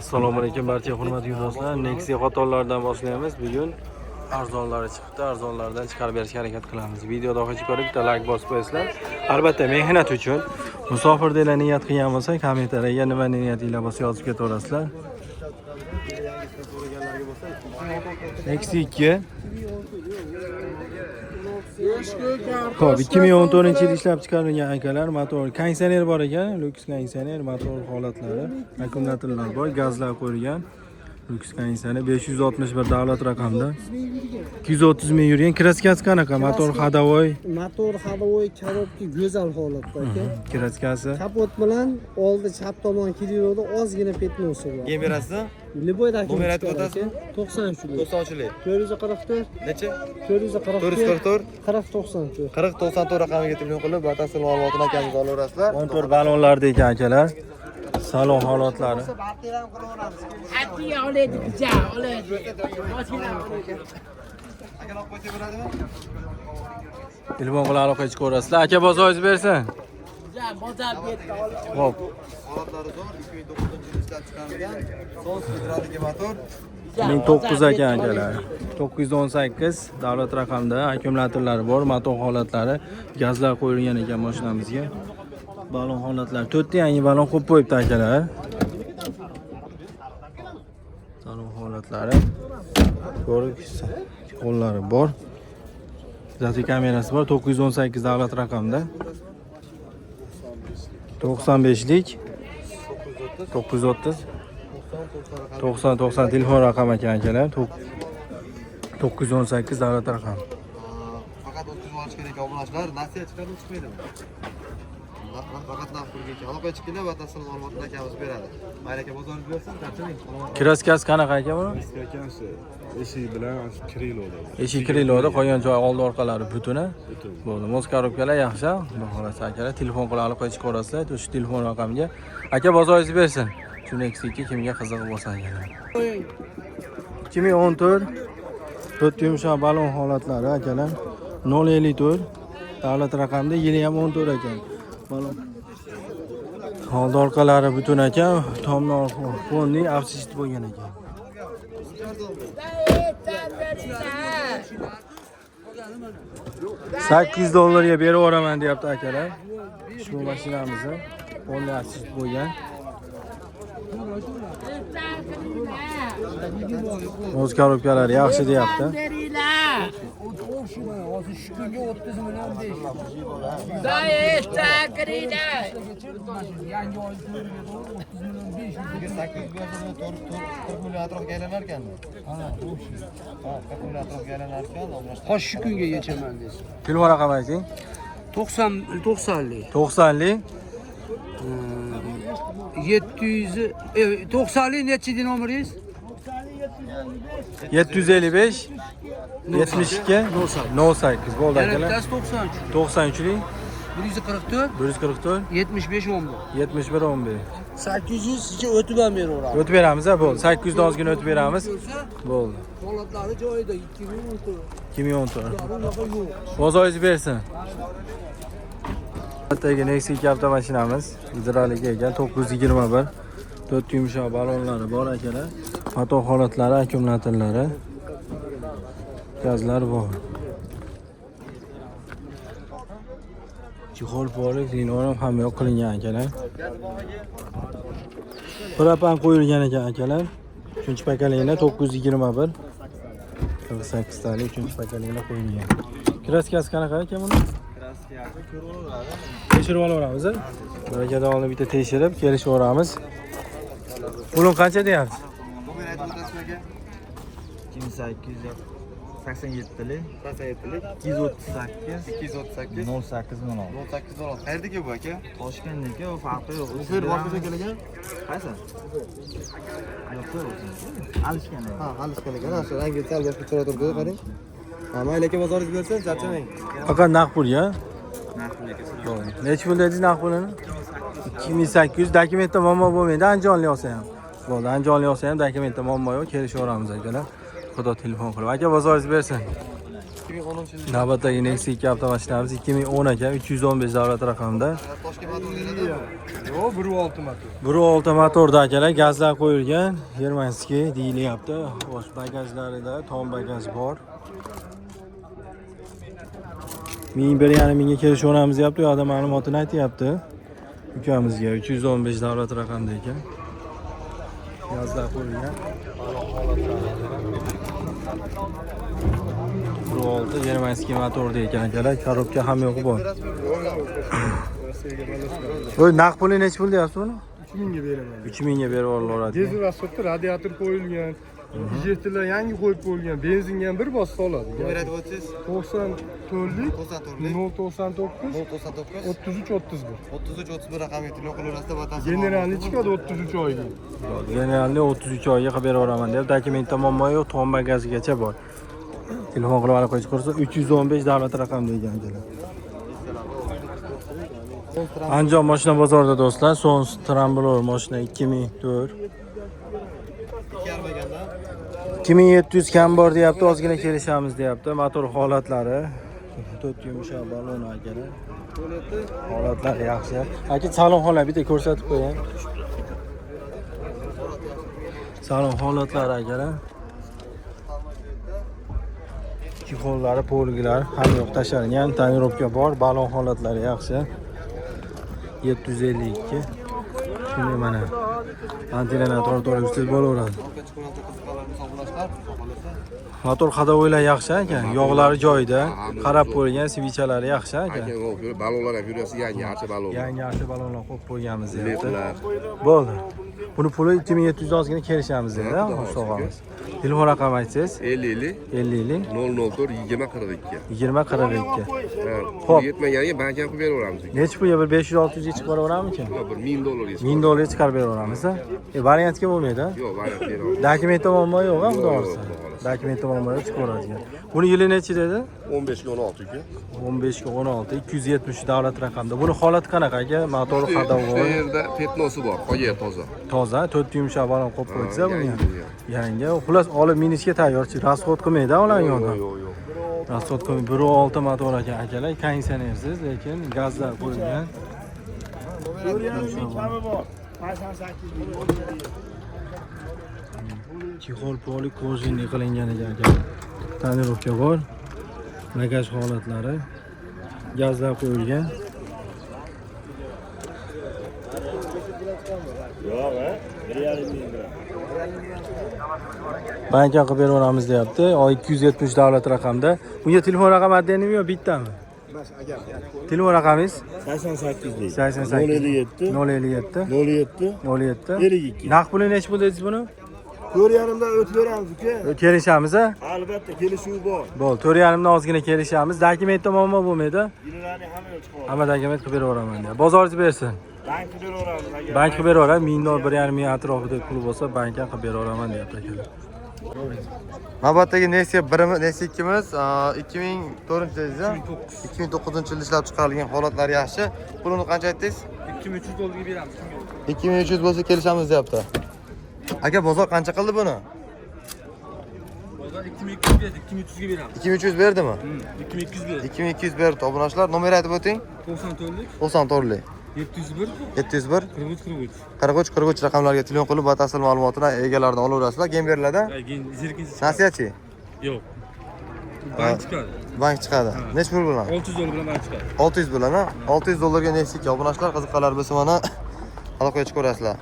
Assalomu alaykum barcha hurmatli yo'ldoshlar. Nexia qatorlaridan boshlaymiz. Bugun arzonlari chiqdi. Arzonlardan chiqarib berishga harakat qilamiz. Videoda oxirigacha ko'rib, bitta like bosib qo'yasizlar. Albatta mehnat uchun musofir deb niyat qilgan bo'lsa, kommentariyga nima niyatinglar bo'lsa yozib ketaverasizlar. Nexia 2 Xo'p, 2014-yil ishlab chiqarilgan akalar, motor konditsioner bor ekan, lyuks konditsioner, motor holatlari, akkumulyatorlar bor, gazlar qo'yilgan. Lyuks konditsioner 561 davlat raqamida. 230 ming yurgan. Kraskasi qanaqa? Motor ходовой. Motor ходовой, korobka go'zal holatda aka. Kraskasi. Kapot bilan oldi chap tomon kiliroda ozgina petnosi bor. Gen berasizmi? Liboydagi Numerat o'tasiz? 93 lik. 93lik. 444 Necha? 444 444 40 94. 40 94 raqamiga telefon qilib, batafsil ma'lumotini akangiz olaverasizlar. Motor balonlarda ekan akalar. Salon holatlari. Atiya oladi, picha oladi. Mashina oladi. Aka olib qo'ysa bo'ladimi? Telefon bilan aloqaga chiqaverasizlar. Aka bozoringiz bersin. Ja, bozor betda oladi. Xo'p. Holatlari zo'r, 2009-yil ishlab chiqarilgan. Son sidradagi motor. 1009 ekan akalar. 918 davlat raqamida akkumulyatorlari bor, motor holatlari, gazlar qo'yilgan ekan mashinamizga. Balon holatlari 4 ta yangi balon qo'yib qo'yibdi akalar. Balon holatlari ko'rish qo'llari bor. Zati kamerasi bor, 918 davlat raqamida. 95lik 930 90 telefon raqami ekan akalar. 918 davlat raqami. Faqat o'tkazib olish kerak obunachilar, nasiya chiqarib chiqmaydimi? Faqat naqd pulga aloqaga chiqinglar, batafsil ma'lumotni akamiz beradi. Mayli aka bozoringiz bersin, tartibing. Kraskasi qanaqa ekan buni? Ekansi eshik bilan kriloda. Eshik kriloda qolgan joy oldi orqalari butuni. Bo'ldi. Moz korobkalar yaxshi. Xudo xolasa akalar telefon qilib aloqaga chiqaverasizlar. Shu telefon raqamiga. Aka bozoringiz bersin. Shu Nexia kimga qiziq bo'lsa akalar. 2014 4 yumshoq balon holatlari akalar. 054 davlat raqamida yili ham 14 ekan. Balon oldi orqalari butun ekan, tomlar fonli afsist bo'lgan ekan. 800 dollarga berib yuboraman deyapti akalar. Shu mashinamizni fonli afsist bo'lgan. O'z korobkalari yaxshi deyapti. Atrofga aylanar ekanmi? Ha, 40 million atrofga aylanar ekan. Qo'sh shu kunga yechaman deysiz. Telefon raqami ayting. 90lik. 90lik 90lik nechi nomeringiz? 755 72 08 bo'ldi akalar. 93lik 144 144 75 11. 71 11. 800 ichi o'tib ham beraveramiz. O'tib beramiz ha, bo'ldi. 800 dan ozgina o'tib beramiz. Bo'ldi. Holatlari joyida 2014. 2014. Bunaqa yo'q. Bozoringiz bersin. Navbatdagi Nexia 2 avtomashinamiz gidrolik ekan 921. 4 yumshoq balonlari bor akalar. Motor holatlari, akkumulyatorlari, gazlar bor. Chixol polik, linoram hamma yoq qilingan akalar. Propan qo'yilgan ekan akalar. 3-pakalinglar 921. 48 talik 3-pakalinglar qo'yilgan. Kraskasi qanaqa ekan buni? Kraskasi ko'rib oladi. Tekshirib olaveramiz. Barakadan olib bitta tekshirib kelishaveramiz. Pulun qancha deyapsiz? Bugün aytib o'tasizmi aka? 2887lik 87lik 238 238 08 16. 08 16. Qayerdagi bu aka? Toshkentniki u farqi yo'q. O'zbek boshida kelgan? Qaysi? Alishgan. Ha, alishgan ekan. Shu rangi sal boshqa chiroq turdi, qarang. Ha, mayli aka bozoringiz bersin, charchamang. Faqat naqd pul ya. Narxligi. Necha pul dedingiz naqd pulini? 2800. Dokumentda muammo bo'lmaydi, anjonli olsa ham. Bo'ldi, anjonli olsa ham dokumentda muammo yo'q, kelishaveramiz akalar. Xudo telefon qilib. Aka bozoringiz bersin. 2010-yil. Navbatdagi Nexia 2 avtomashinamiz 2010 ekan, 315 davlat raqamida. Toshkent motor keladi. Yo'q, 1.6 motor. 1.6 motorda akalar, gazlar qo'yilgan. Germanskiy deyilyapti. Bosh bagajlarida tom bagaj bor. 1150 mingga kelishaveramiz deyapti. U yoqda ma'lumotini aytyapti. Ukamizga 315 davlat raqamda ekan. Gazlar qo'yilgan. 1.6 Germanskiy motorda ekan akalar. Korobka ham yo'q bor. Voy, naq puli necha pul deyapsiz buni? 3000 ga beraman. 3000 ga berib olaveradi. Dizel asfaltda radiator qo'yilgan. Injektorlar yangi qo'yib qo'yilgan. Benzinga ham bir bossa oladi. Nomer aytib o'tsangiz. 94lik 94lik 099 099 33 31. 33-31 raqamga telefon qilaverasizlar batafsil. Generalni chiqadi 33 oyga. Generalni 33 oyga qilib beraveraman deb, dokumentda muammo yo'q, tom bagajigacha bor. Telefon qilib aloqaga chiqarsa 315 davlat raqam degan akalar. Andijon mashina bozorida do'stlar, Sons Tramblor mashina 2004. 2700 kam bor deyapti, ozgina kelishamiz deyapti. Motor holatlari 4 yumshoq balon akalar. Holatlari yaxshi. Aka, salon holat bitta ko'rsatib qo'ying. Salon holatlari akalar. Chexollari, polgilar ham yo'q, tashalgan, tonirovka bor, balon holatlari yaxshi. 752. Shunday mana antenalar tortib ustil bo'laveradi. Motor hadovoylar yaxshi ekan, yog'lari joyida, qarab qo'yilgan, svichalari yaxshi ekan. Balonlar ham yurasi yangi archa balon. Yangi archa balonlar qo'yib qo'yganmiz deyapti. Bo'ldi. Buni puli 2700 ozgina kelishamiz dedi, sog'amiz. Telefon raqam aytsangiz? 50 50 004 20 42. 20 42. Xo'p, yetmaganiga bank ham qilib beraveramiz. Necha pulga bir 500-600 ga chiqib boraveramizmi? Bir 1000 dollar yetadi. 1000 dollar chiqarib beraveramiz. Variantga bo'lmaydi. Yo'q, variant beraveramiz. Dokumentda muammo yo'q, xudo Yo'q, olsa. yo'q, yo'q. Dokumentda muammo yo'q, chiqib boradi. Buni yili nechi dedi? 15 ga 16 ku. 15 ga 16, 270 davlat raqamda. Buni holati qanaqa aka? Motor Bu hadovoy. yerda petnosi bor, qo'yar toza. Toza, 4 yumshoq balon qo'yib qo'ysa buni. yangi. Yangi, xullas olib minishga tayyorchi, rasxod qilmaydi ular yo'qdan. Yo'q, yo'q. Rasxod qilmay 1.6 motor ekan akalar, konditsionersiz, lekin gazlar qo'yilgan. Chexol poli kojinli qilingan ekan aka. Tonirovka bor. Bagaj holatlari. Gazlar qo'yilgan. Bankka qilib beraveramiz deyapti. Oy 270 davlat raqamda. Bunga telefon raqami addenimi yo bittami? Telefon raqamingiz? 88lik. 88 057 07 07 52. Naq puli necha pul dedingiz buni? 4,5 dan o'tib beramiz uka. Kelishamiz a? Albatta kelishuv bor. Bo'ldi, 4,5 dan ozgina kelishamiz. Dokumentda muammo bo'lmaydi. Yillarni hamma chiqadi. Hamma dokument qilib beraveraman deyapti. Bozoringiz bersin. Bank beraveramiz agar. Bank qilib beraveradi. 1000 dollar 1,5 ming atrofida pul bo'lsa, bankka qilib beraveraman deyapti akalar. Navbatdagi Nexia 1-mi, Nexia 2-miz 2004-yilda 2009-yilda ishlab chiqarilgan, holatlari yaxshi. Pulini qancha aytdingiz? 2300 dollarga beramiz. 2300 bo'lsa kelishamiz deyapti. Aka, bozor qancha qildi buni? Bozor 2200 berdi, 2300 ga beramiz. 2300 berdimi? 2200 berdi. 2200 berdi obunachilar. Nomer aytib o'ting. 94lik 94lik 701 701 43 43 raqamlarga telefon qilib batafsil ma'lumotini egalaridan olaverasizlar. Game beriladi. Zerkinsiz. Nasiyachi? Yo'q. Bank chiqadi. Bank chiqadi. Necha pul bilan? 600 dollar bilan bank chiqadi. 600 bilan, ha? 600 dollarga Nexia obunachilar qiziqqanlar bo'lsa mana aloqaga chiqaverasizlar.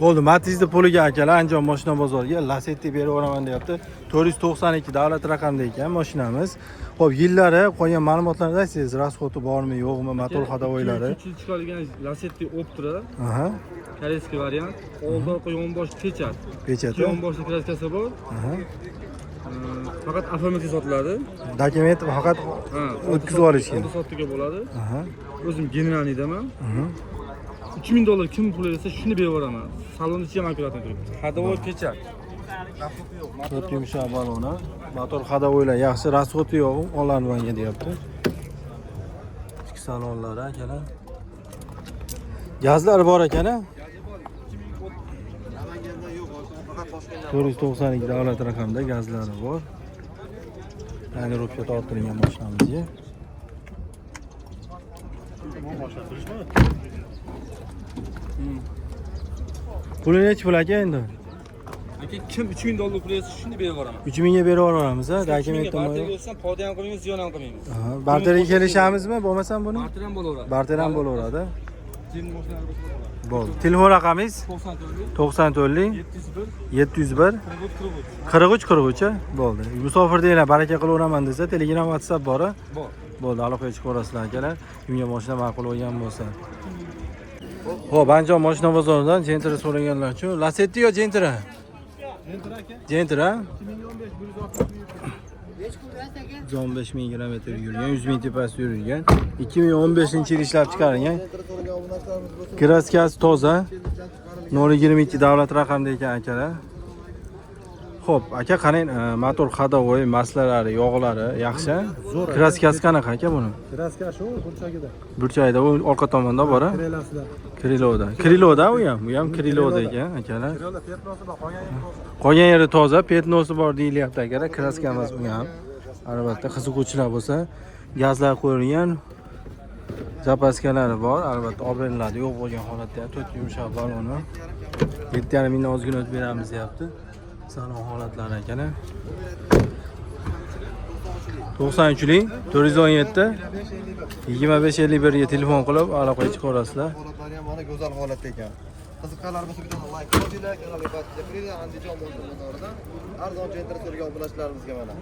Bo'ldi, Matiz'ni puliga akalar Andijon mashina bozoriga Lacetti beraveraman deyapti. 492 davlat raqamda ekan mashinamiz. Xo'p, yillari qo'ygan ma'lumotlarni aytsangiz, rasxodi bormi, yo'qmi, motor hadovoylari. 3 yil chiqarilgan Lacetti Optra, Aha. koreyskiy variant. Old orqa yonbosh pechat. Pechati. Yonboshda kraskasi bor. Aha. Faqat avtomatik sotiladi. Dokument faqat o'tkazib olishgan. Oldi sotdiga bo'ladi. Aha. O'zim generalnidaman. 3000 dollar kim pul bersa shuni beraveraman. Salonni ichi ham akkuratni turibdi. Hadovoy pechat. 4 yumshoq baloni. Motor hadovoylar yaxshi, rasxodi yo'q, onlayn deyapti. Ichki salonlari akalar. Gazlari bor ekan-a? Namanganda yo'q, faqat 492 davlat raqamida gazlari bor. Yani ro'yxatga tortilgan mashinamizga. Puli nechi pul aka endi? Aka kim $3000 pul bersa shuni berib yuboraman. 3000 ga berib yuboramiz ha. Dokument Barter tomon. bersan, poda ham qilmaymiz, ziyon ham qilmaymiz. Barterga kelishamizmi? Bo'lmasam buni? Barter ham bo'laveradi. Barter ham bo'laveradi. Jin mashinalari bo'laveradi. Bo'ldi. Telefon raqamingiz 94 701 43 43 bo'ldi. Musofir deylar, baraka qilaveraman desa, Telegram, WhatsApp bor. bor. Bo'ldi, aloqaga chiqib ko'rasizlar akalar. Unga mashina ma'qul bo'lgan bo'lsa. Xo'p, Andijon mashina bozoridan Gentra so'raganlar uchun Lacetti yo Gentra? Gentra aka. Gentra 115 ming kilometr yurgan, 100 ming tepasida yurilgan. 2015-yil ishlab chiqarilgan. Kraskasi toza. 022 davlat raqamida ekan akalar. Xo'p, aka qarang, motor ходовой, maslalari, yog'lari yaxshi. Kraskasi qanaqa aka buni? Kraska shu burchagida. Burchagida, u orqa tomonda bor-a? Krelasida. Kriloda. Kriloda u ham kriloda ekan akalar. Qolgan yeri toza, petnosi bor deyilyapti akalar. Kraskamiz bu ham. Albatta qiziquvchilar bo'lsa, gazlar qo'yilgan. Zapaskalari bor, albatta obrenlari yo'q bo'lgan holatda 4 yumshoq baloni. 7,5 mingdan ozgina o'tib beramiz deyapti. Salon holatlari akalar. 93lik 417 2551 ga telefon qilib aloqaga chiqaverasizlar. Holatlari ham mana go'zal holatda ekan. Qiziqqanlar bo'lsa bitta like qo'yinglar, kanalga bosinglar. Andijon bozoridan arzon Gentra so'ragan obunachilarimizga mana.